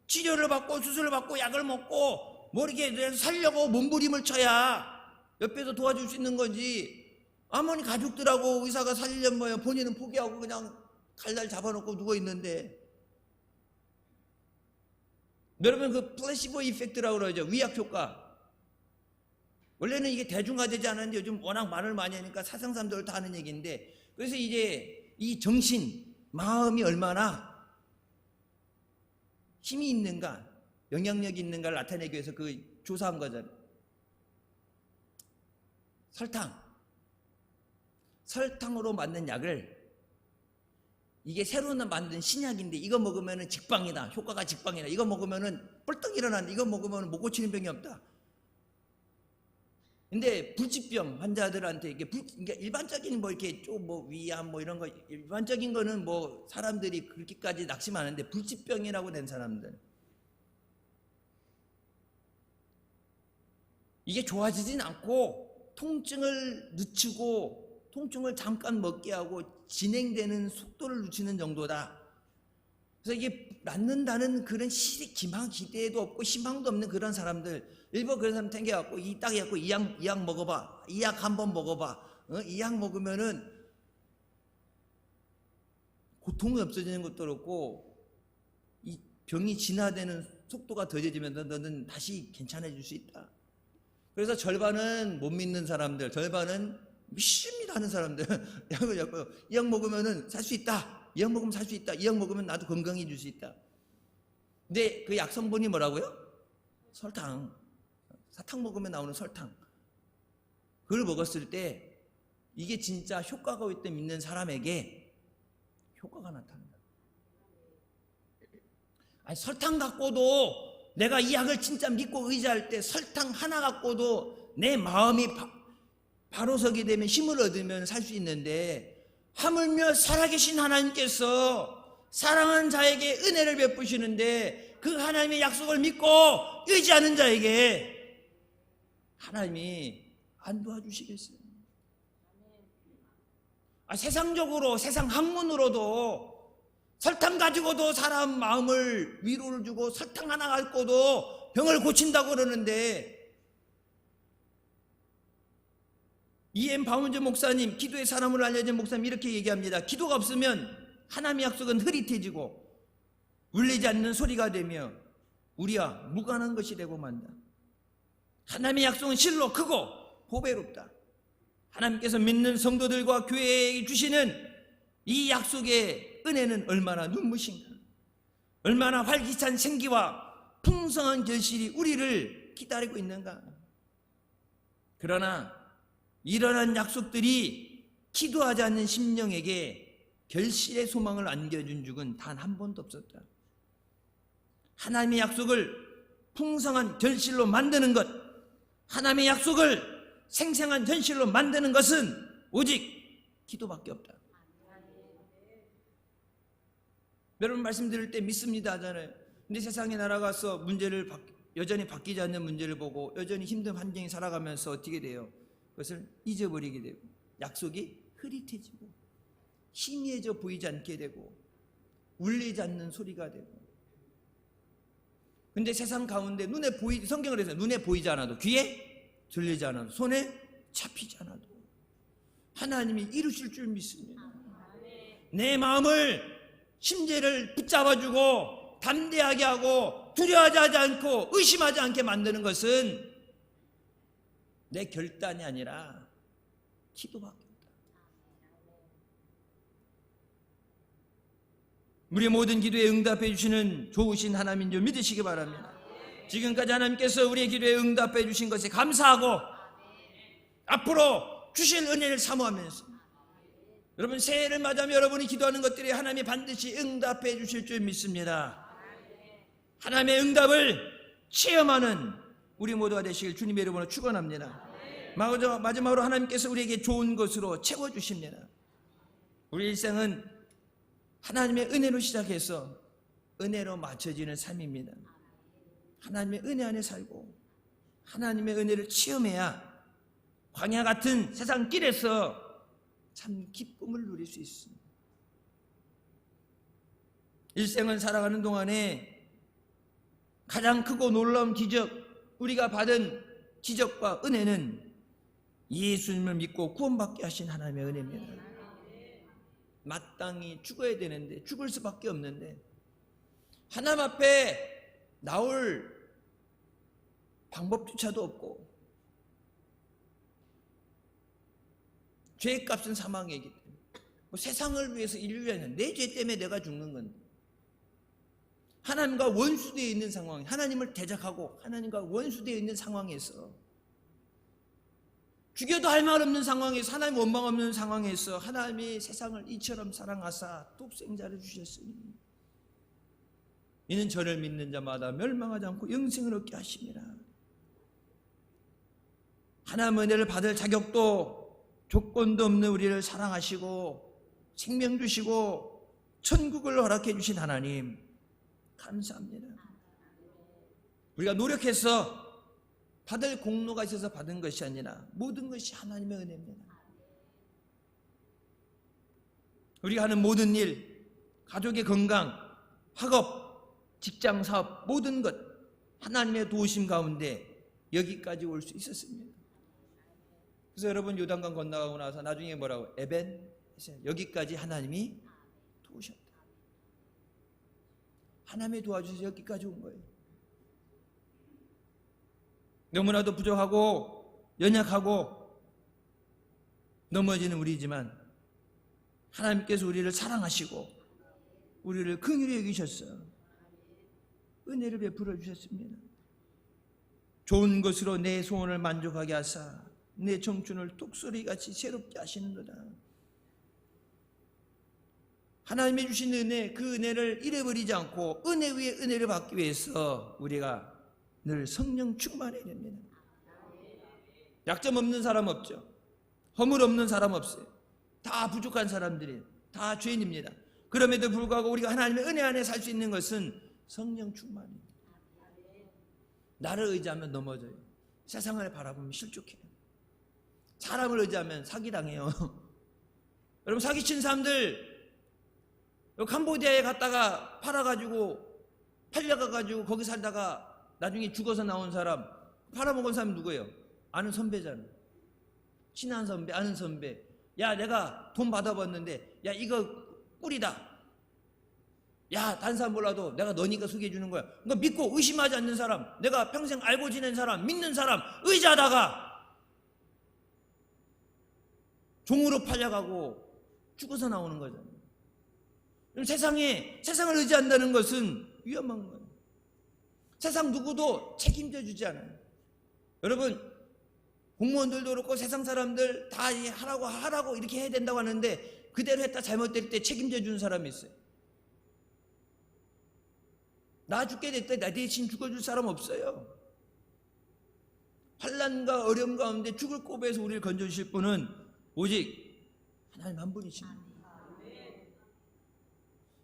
치료를 받고 수술을 받고 약을 먹고 뭐 이렇게 살려고 몸부림을 쳐야 옆에서 도와줄 수 있는 거지. 아무리 가족들하고 의사가 살리려면 뭐예요? 본인은 포기하고 그냥 칼날 잡아놓고 누워있는데. 여러분, 그 플래시보 이펙트라고 그러죠. 위약효과. 원래는 이게 대중화되지 않았는데 요즘 워낙 말을 많이 하니까 사상사람들 다 하는 얘기인데, 그래서 이제 이 정신, 마음이 얼마나 힘이 있는가, 영향력이 있는가를 나타내기 위해서 그 조사한 거잖아요. 설탕으로 만든 약을, 이게 새로 만든 신약인데 이거 먹으면 직방이다, 효과가 직방이다, 이거 먹으면 뻘떡 일어난다, 이거 먹으면 못 고치는 병이 없다. 근데 불치병 환자들한테 이게 그러니까 일반적인 뭐 이렇게 좀 뭐 위암 뭐 이런 거, 일반적인 거는 뭐 사람들이 그렇게까지 낙심하는데 불치병이라고 된 사람들, 이게 좋아지진 않고 통증을 늦추고 통증을 잠깐 먹게 하고 진행되는 속도를 늦추는 정도다. 그래서 이게 낫는다는 그런 기대도 없고 희망도 없는 그런 사람들, 일부 그런 사람 탱겨갖고 딱 해갖고 이 약 먹어봐, 이 약 한번 먹어봐, 이 약 먹으면은 고통이 없어지는 것도 그렇고 이 병이 진화되는 속도가 더뎌지면 너는 다시 괜찮아질 수 있다. 그래서 절반은 못 믿는 사람들, 절반은 믿습니다 하는 사람들, 약을 잡고 이 약 먹으면은 살 수 있다, 이 약 먹으면 살 수 있다, 이 약 먹으면 나도 건강해질 수 있다. 근데 그 약 성분이 뭐라고요? 설탕. 사탕 먹으면 나오는 설탕. 그걸 먹었을 때 이게 진짜 효과가 있다 믿는 사람에게 효과가 나타난다. 아니, 설탕 갖고도 내가 이 약을 진짜 믿고 의지할 때 설탕 하나 갖고도 내 마음이 바로 서게 되면 힘을 얻으면 살 수 있는데, 하물며 살아계신 하나님께서 사랑하는 자에게 은혜를 베푸시는데 그 하나님의 약속을 믿고 의지하는 자에게 하나님이 안 도와주시겠어요? 세상적으로, 세상 학문으로도 설탕 가지고도 사람 마음을 위로를 주고 설탕 하나 갖고도 병을 고친다고 그러는데, E.M. 바운저 목사님, 기도의 사람으로 알려진 목사님 이렇게 얘기합니다. 기도가 없으면 하나님의 약속은 흐릿해지고 울리지 않는 소리가 되며 우리야 무관한 것이 되고 만다. 하나님의 약속은 실로 크고 보배롭다. 하나님께서 믿는 성도들과 교회에 주시는 이 약속의 은혜는 얼마나 눈부신가, 얼마나 활기찬 생기와 풍성한 결실이 우리를 기다리고 있는가. 그러나 이러한 약속들이 기도하지 않는 심령에게 결실의 소망을 안겨준 적은 단 한 번도 없었다. 하나님의 약속을 풍성한 결실로 만드는 것, 하나님의 약속을 생생한 현실로 만드는 것은 오직 기도밖에 없다. 여러분 말씀 드릴 때 믿습니다 하잖아요. 근데 세상에 날아가서 문제를 여전히 바뀌지 않는 문제를 보고 여전히 힘든 환경에 살아가면서 어떻게 돼요? 그것을 잊어버리게 되고 약속이 흐릿해지고 희미해져 보이지 않게 되고 울리지 않는 소리가 되고. 근데 세상 가운데 성경을 해서 눈에 보이지 않아도, 귀에 들리지 않아도, 손에 잡히지 않아도 하나님이 이루실 줄 믿습니다. 내 마음을, 심재를 붙잡아주고 담대하게 하고 두려워하지 않고 의심하지 않게 만드는 것은 내 결단이 아니라 기도밖에 없다. 우리 모든 기도에 응답해 주시는 좋으신 하나님인 줄 믿으시기 바랍니다. 지금까지 하나님께서 우리의 기도에 응답해 주신 것에 감사하고 앞으로 주실 은혜를 사모하면서 여러분 새해를 맞이하며 여러분이 기도하는 것들이 하나님이 반드시 응답해 주실 줄 믿습니다. 하나님의 응답을 체험하는 우리 모두가 되시길 주님의 이름으로 축원합니다. 마지막으로 하나님께서 우리에게 좋은 것으로 채워주십니다. 우리 일생은 하나님의 은혜로 시작해서 은혜로 맞춰지는 삶입니다. 하나님의 은혜 안에 살고 하나님의 은혜를 체험해야 광야 같은 세상 길에서 참 기쁨을 누릴 수 있습니다. 일생을 살아가는 동안에 가장 크고 놀라운 기적, 우리가 받은 기적과 은혜는 예수님을 믿고 구원받게 하신 하나님의 은혜입니다. 마땅히 죽어야 되는데 죽을 수밖에 없는데 하나님 앞에 나올 방법조차도 없고 죄값은 사망이기 때문에 세상을 위해서 인류를 위해서 내 죄 때문에 내가 죽는 건데 하나님과 원수되어 있는 상황, 하나님을 대적하고 하나님과 원수되어 있는 상황에서 죽여도 할 말 없는 상황에서 하나님 원망 없는 상황에서 하나님이 세상을 이처럼 사랑하사 독생자를 주셨으니 이는 저를 믿는 자마다 멸망하지 않고 영생을 얻게 하심이라. 하나님의 은혜를 받을 자격도 조건도 없는 우리를 사랑하시고 생명 주시고 천국을 허락해 주신 하나님 감사합니다. 우리가 노력해서 받을 공로가 있어서 받은 것이 아니라 모든 것이 하나님의 은혜입니다. 우리가 하는 모든 일, 가족의 건강, 학업, 직장 사업 모든 것 하나님의 도우심 가운데 여기까지 올 수 있었습니다. 그래서 여러분 요단강 건너가고 나서 나중에 뭐라고? 에벤 여기까지 하나님이 도우셨다. 하나님이 도와주셔서 여기까지 온 거예요. 너무나도 부족하고 연약하고 넘어지는 우리지만 하나님께서 우리를 사랑하시고 우리를 긍휼히 여기셨어. 은혜를 베풀어 주셨습니다. 좋은 것으로 내 소원을 만족하게 하사 내 청춘을 독수리같이 새롭게 하시는도다. 하나님이 주신 은혜, 그 은혜를 잃어버리지 않고 은혜 위에 은혜를 받기 위해서 우리가 늘 성령 충만해야 됩니다. 약점 없는 사람 없죠. 허물 없는 사람 없어요. 다 부족한 사람들이에요. 다 죄인입니다. 그럼에도 불구하고 우리가 하나님의 은혜 안에 살 수 있는 것은 성령 충만입니다. 나를 의지하면 넘어져요. 세상을 바라보면 실족해요. 사람을 의지하면 사기당해요. 여러분 사기친 사람들 캄보디아에 갔다가 팔려가가지고 거기 살다가 나중에 죽어서 나온 사람, 팔아먹은 사람 누구예요? 아는 선배잖아요. 친한 선배, 아는 선배, 야 내가 돈 받아봤는데 야 이거 꿀이다, 야 다른 사람 몰라도 내가 너니까 소개해 주는 거야. 그러니까 믿고 의심하지 않는 사람, 내가 평생 알고 지낸 사람, 믿는 사람 의지하다가 종으로 팔려가고 죽어서 나오는 거잖아요. 세상을 의지한다는 것은 위험한 거예요. 세상 누구도 책임져 주지 않아요. 여러분, 공무원들도 그렇고 세상 사람들 다 하라고 이렇게 해야 된다고 하는데 그대로 했다 잘못될 때 책임져 주는 사람이 있어요. 나 죽게 됐다 나 대신 죽어줄 사람 없어요. 환난과 어려움 가운데 죽을 고비에서 우리를 건져주실 분은 오직 하나님 한 분이십니다.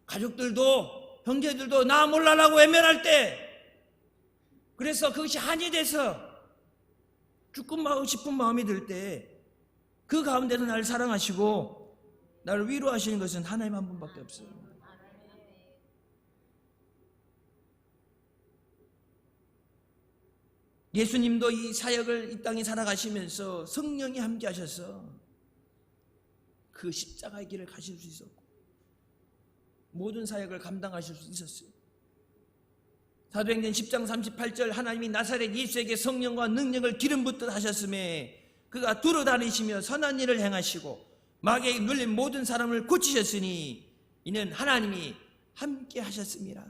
가족들도 형제들도 나 몰라라고 외면할 때, 그래서 그것이 한이 돼서 죽고 싶은 마음이 들 때 그 가운데서 나를 사랑하시고 나를 위로하시는 것은 하나님 한 분밖에 없어요. 예수님도 이 사역을 이 땅에 살아가시면서 성령이 함께 하셔서 그 십자가의 길을 가실 수 있었고 모든 사역을 감당하실 수 있었어요. 사도행전 10장 38절, 하나님이 나사렛 예수에게 성령과 능력을 기름 붓듯 하셨음에 그가 두루 다니시며 선한 일을 행하시고 마귀에게 눌린 모든 사람을 고치셨으니 이는 하나님이 함께 하셨습니다.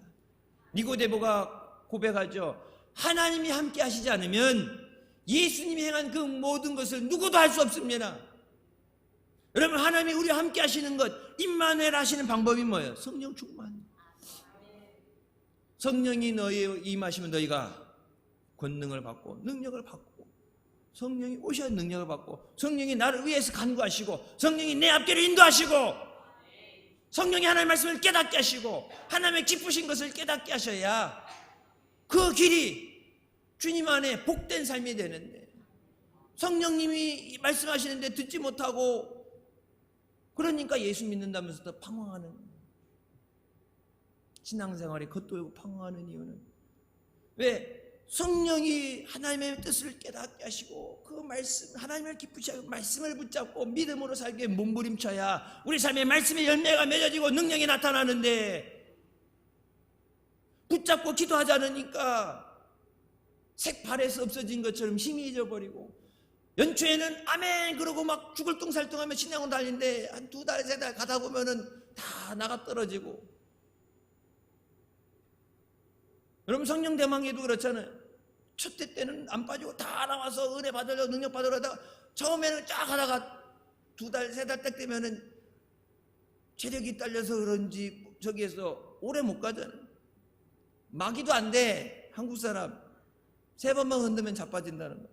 니고데모가 고백하죠. 하나님이 함께 하시지 않으면 예수님이 행한 그 모든 것을 누구도 할 수 없습니다. 여러분, 하나님이 우리와 함께 하시는 것, 임마누엘 하시는 방법이 뭐예요? 성령 충만. 성령이 너희에 임하시면 너희가 권능을 받고 능력을 받고, 성령이 오셔야 능력을 받고, 성령이 나를 위해서 간구하시고, 성령이 내 앞길을 인도하시고, 성령이 하나님의 말씀을 깨닫게 하시고 하나님의 기쁘신 것을 깨닫게 하셔야 그 길이 주님 안에 복된 삶이 되는데, 성령님이 말씀하시는데 듣지 못하고 그러니까 예수 믿는다면서 더 방황하는, 신앙생활이 겉돌고 방황하는 이유는 왜? 성령이 하나님의 뜻을 깨닫게 하시고 그 말씀, 하나님을 기쁘시게 말씀을 붙잡고 믿음으로 살기에 몸부림쳐야 우리 삶에 말씀의 열매가 맺어지고 능력이 나타나는데, 붙잡고 기도하지 않으니까 색발에서 없어진 것처럼 힘이 잊어버리고, 연초에는 아멘 그러고 막 죽을 뚱살뚱하며 신앙으로 달리는데 한 2달 3달 가다 보면은 다 나가 떨어지고. 여러분, 성령 대망에도 그렇잖아요. 첫 때 때는 안 빠지고 다 나와서 은혜 받으려고 능력 받으려고 하다가 처음에는 쫙 하다가 2달 3달 딱 되면은 체력이 딸려서 그런지 저기에서 오래 못 가잖아요. 마귀도 안 돼. 한국 사람 3번만 흔들면 자빠진다는 거,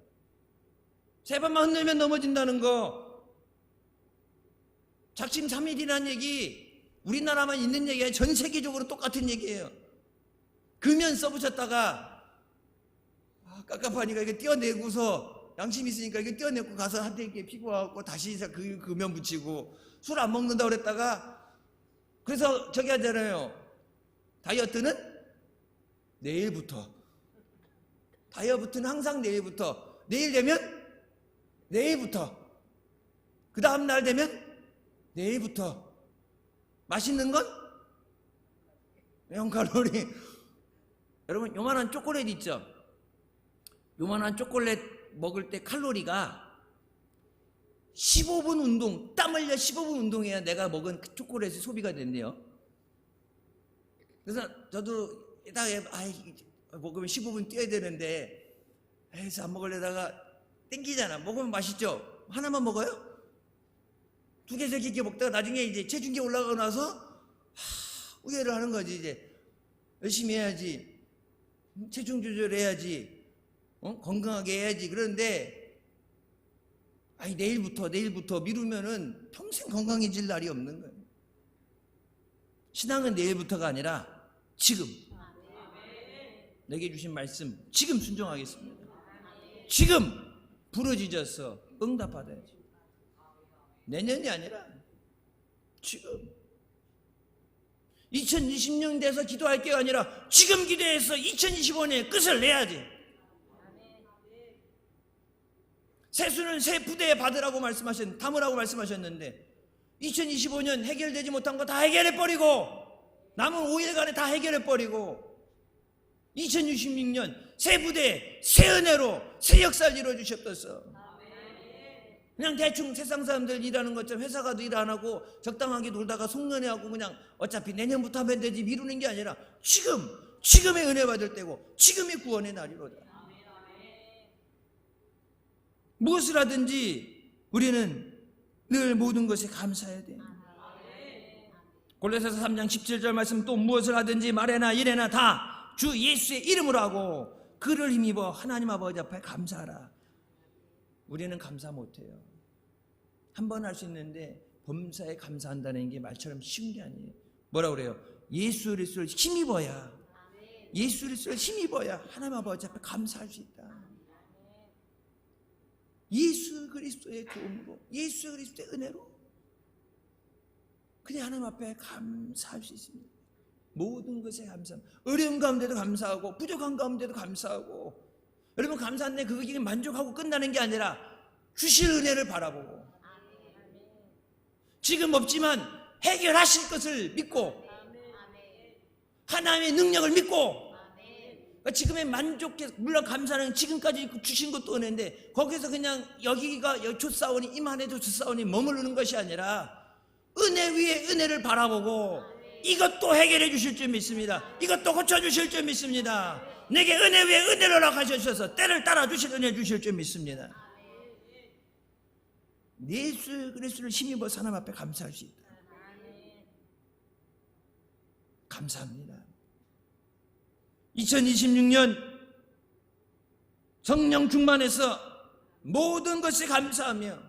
3번만 흔들면 넘어진다는 거. 작심 삼일이라는 얘기 우리나라만 있는 얘기예요. 전 세계적으로 똑같은 얘기예요. 금연 써붙였다가 깝깝하니까 이게 떼어내고서, 양심 있으니까 이게 떼어내고 가서 한테 이렇게 피고하고 다시 그 금연 붙이고, 술 안 먹는다고 그랬다가, 그래서 저기 하잖아요. 다이어트는 내일부터. 다이어트는 항상 내일부터. 내일 되면 내일부터. 그 다음 날 되면 내일부터. 맛있는 건 0칼로리. 여러분, 요만한 초콜릿 있죠? 요만한 초콜릿 먹을 때 칼로리가 15분 운동, 땀 흘려 15분 운동해야 내가 먹은 그 초콜릿이 소비가 된대요. 그래서 저도 먹으면 15분 뛰어야 되는데, 그래서 안 먹으려다가 땡기잖아. 먹으면 맛있죠? 하나만 먹어요? 2개, 3개 먹다가 나중에 이제 체중계 올라가고 나서 후회를 하는 거지. 이제 열심히 해야지, 체중 조절해야지, 건강하게 해야지. 그런데 내일부터 미루면은 평생 건강해질 날이 없는 거예요. 신앙은 내일부터가 아니라 지금. 내게 주신 말씀 지금 순종하겠습니다. 지금 부르짖어서 응답받아야지. 내년이 아니라 지금. 2020년 돼서 기도할 게 아니라 지금 기도해서 2025년에 끝을 내야지. 세수는 새 부대에 받으라고 담으라고 말씀하셨는데 2025년 해결되지 못한 거 다 해결해버리고 남은 5일간에 다 해결해버리고 2066년 새 부대에 새 은혜로 새 역사를 이루어주셨어요. 그냥 대충 세상 사람들 일하는 것처럼 회사 가도 일 안 하고 적당하게 놀다가 송년회하고 그냥 어차피 내년부터 하면 되지 미루는 게 아니라 지금의 은혜 받을 때고 지금의 구원의 날이로다. 무엇을 하든지 우리는 늘 모든 것에 감사해야 돼. 골로새서 3장 17절 말씀 또 무엇을 하든지 말에나 일에나 다 주 예수의 이름으로 하고 그를 힘입어 하나님 아버지 앞에 감사하라. 우리는 감사 못해요. 한 번 할 수 있는데 범사에 감사한다는 게 말처럼 쉬운 게 아니에요. 뭐라 그래요? 예수 그리스도를 힘입어야 예수 그리스도를 힘입어야 하나님 아버지 앞에 감사할 수 있다. 예수 그리스도의 도움으로 예수 그리스도의 은혜로 그냥 하나님 앞에 감사할 수 있습니다. 모든 것에 감사합니다. 어려운 가운데도 감사하고 부족한 가운데도 감사하고 여러분 감사한데 그게 만족하고 끝나는 게 아니라 주실 은혜를 바라보고 지금 없지만 해결하실 것을 믿고 하나님의 능력을 믿고 지금의 만족해 물론 감사는 지금까지 주신 것도 은혜인데 거기서 그냥 여기가 조사오니 이만해도 조사오니 머무르는 것이 아니라 은혜 위에 은혜를 바라보고 이것도 해결해 주실 줄 믿습니다. 이것도 고쳐주실 줄 믿습니다. 내게 은혜 위에 은혜를 허락하셔서 때를 따라 주실 은혜 주실 줄 믿습니다. 예수 그리스도를 힘입어 하나님 앞에 감사할 수 있다. 감사합니다. 2026년 성령 충만해서 모든 것이 감사하며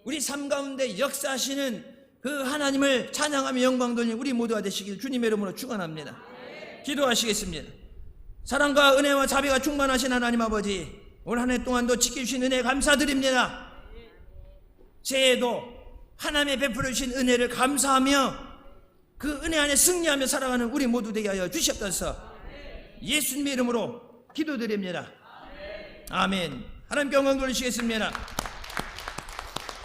우리 삶 가운데 역사하시는 그 하나님을 찬양하며 영광 돌리는 우리 모두가 되시길 주님의 이름으로 축원합니다. 기도하시겠습니다. 사랑과 은혜와 자비가 충만하신 하나님 아버지 올 한 해 동안도 지켜주신 은혜 감사드립니다. 새해에도 하나님의 베풀어 주신 은혜를 감사하며 그 은혜 안에 승리하며 살아가는 우리 모두 되게 하여 주시옵소서. 예수님의 이름으로 기도드립니다. 아멘. 하나님께 영광 돌리시겠습니다.